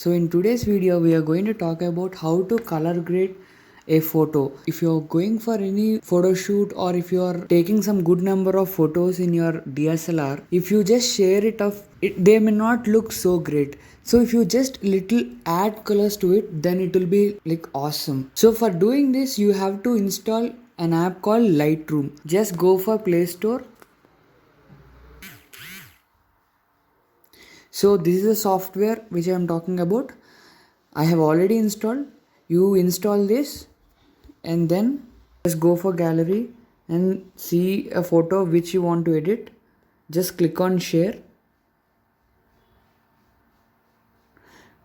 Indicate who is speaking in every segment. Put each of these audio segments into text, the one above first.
Speaker 1: So in today's video we are going to talk about how to color grade a photo. If you're going for any photo shoot or if you're taking some good number of photos in your DSLR, if you just share it off, they may not look so great. So if you just little add colors to it, then it will be like awesome. So for doing this you have to install an app called Lightroom. Just go for Play Store. So this is the software which I am talking about. I have already installed. You install this and then just go for gallery and see a photo which you want to edit. Just click on share.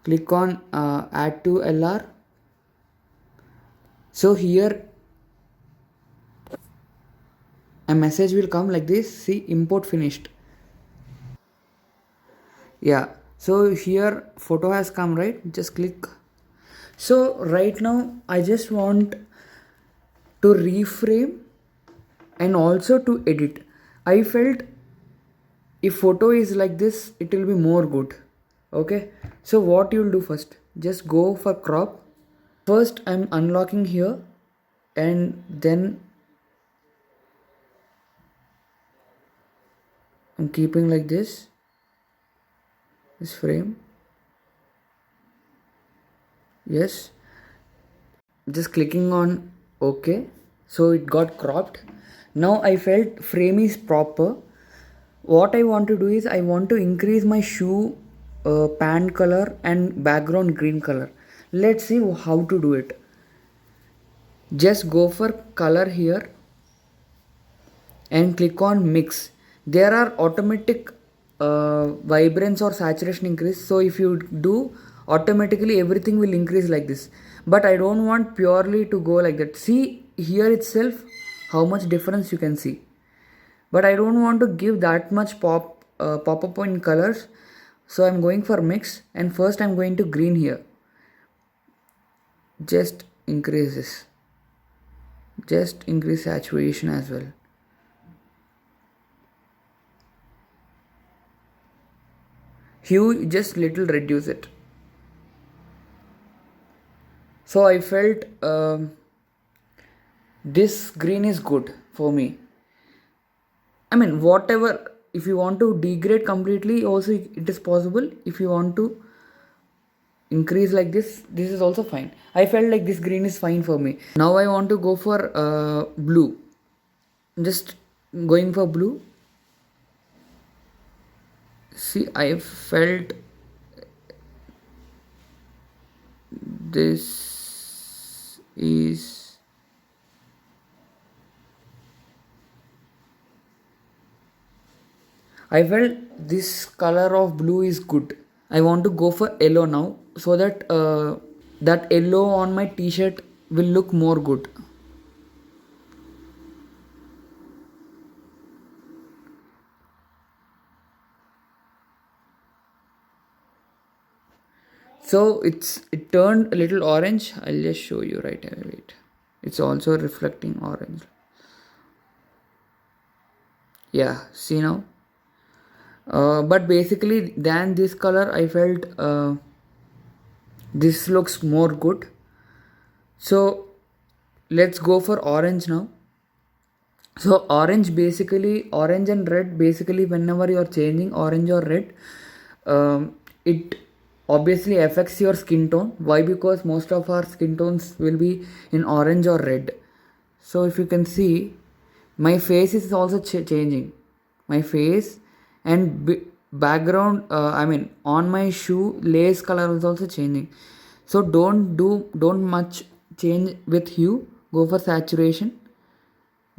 Speaker 1: Click on add to LR. So here a message will come like this. See, import finished. Yeah, so here photo has come, right? Just click. So right now I just want to reframe and also to edit. I felt if photo is like this it will be more good. Okay, so what you'll do first, just go for crop. First I'm unlocking here and then I'm keeping like this frame. Yes, just clicking on OK. So it got cropped. Now I felt frame is proper. What I want to do is I want to increase my shoe pan color and background green color. Let's see how to do it. Just go for color here and click on mix. There are automatic vibrance or saturation increase. So if you do, automatically everything will increase like this. But I don't want purely to go like that. See here itself how much difference you can see. But I don't want to give that much pop up in colors. So I'm going for mix and first I'm going to green here. Just increase this. Just increase saturation as well. Hue, just little reduce it. So I felt this green is good for me. I mean, whatever, if you want to degrade completely also it is possible. If you want to increase like this is also fine. I felt like this green is fine for me. Now I want to go for blue. Just going for blue. See, I felt this is I felt this color of blue is good. I want to go for yellow now so that that yellow on my t-shirt will look more good. So it turned a little orange. I'll just show you right away. Wait. It's also reflecting orange. Yeah, see now. But basically than this color I felt this looks more good. So let's go for orange now. So orange and red basically whenever you are changing orange or red, it obviously affects your skin tone. Why? Because most of our skin tones will be in orange or red. So if you can see, my face is also changing. My face and background, on my shoe lace color is also changing. So don't much change with hue. Go for saturation.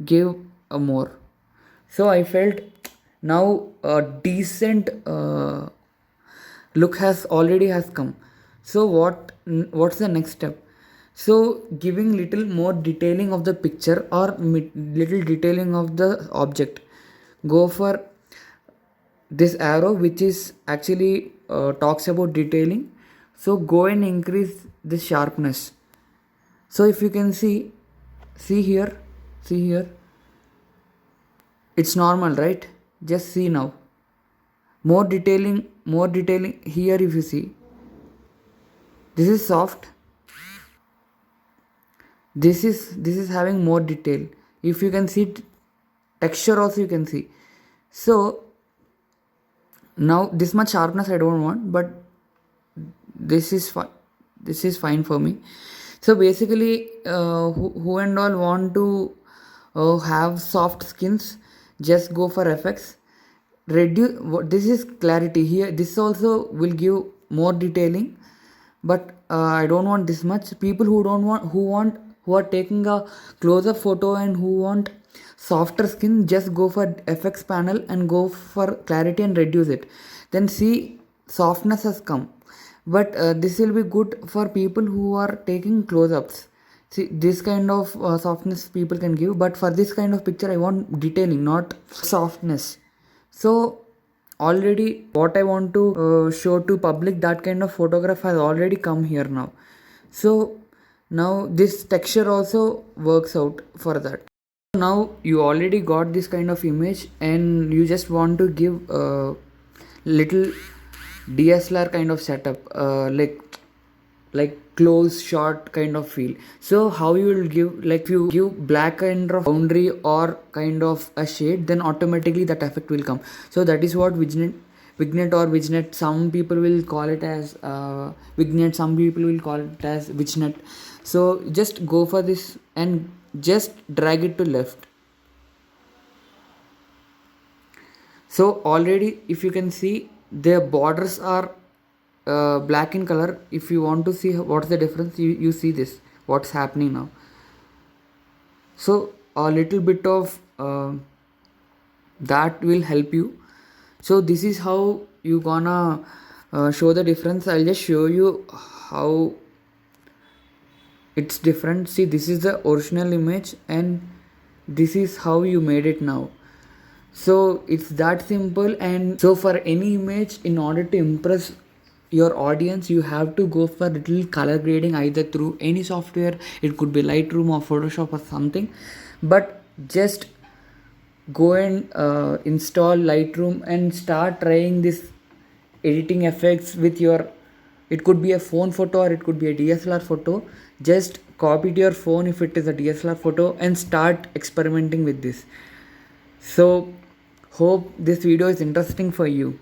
Speaker 1: Give a more. So I felt now a decent look has come. So what's the next step? So giving little more detailing of the picture or little detailing of the object. Go for this arrow which is actually talks about detailing. So go and increase the sharpness. So if you can see here, it's normal, right? Just see now. More detailing here if you see. This is soft. This is having more detail. If you can see texture also, you can see. So now this much sharpness I don't want, but this is fine. This is fine for me. So basically, who and all want to have soft skins, just go for effects. Reduce. This is clarity here. This also will give more detailing, but I don't want this much. People who don't want, who are taking a close-up photo and who want softer skin, just go for FX panel and go for clarity and reduce it. Then see, softness has come, but this will be good for people who are taking close-ups. See, this kind of softness people can give, but for this kind of picture I want detailing, not softness. So already what I want to show to public, that kind of photograph has already come here now. So now this texture also works out for that. Now you already got this kind of image and you just want to give a little DSLR kind of setup, like close shot kind of feel. So how you will give, like you give black kind of boundary or kind of a shade, then automatically that effect will come. So that is what vignette or vignette, some people will call it as vignette, some people will call it as vignette. So just go for this and just drag it to left. So already if you can see, the borders are black in color. If you want to see what's the difference, you see this, what's happening now. So a little bit of that will help you. So this is how you gonna show the difference. I'll just show you how it's different. See, this is the original image and this is how you made it now. So it's that simple. And so for any image, in order to impress your audience, you have to go for little color grading, either through any software. It could be Lightroom or Photoshop or something, but just go and install Lightroom and start trying this editing effects with your, it could be a phone photo or it could be a DSLR photo. Just copy to your phone if it is a DSLR photo and start experimenting with this. So hope this video is interesting for you.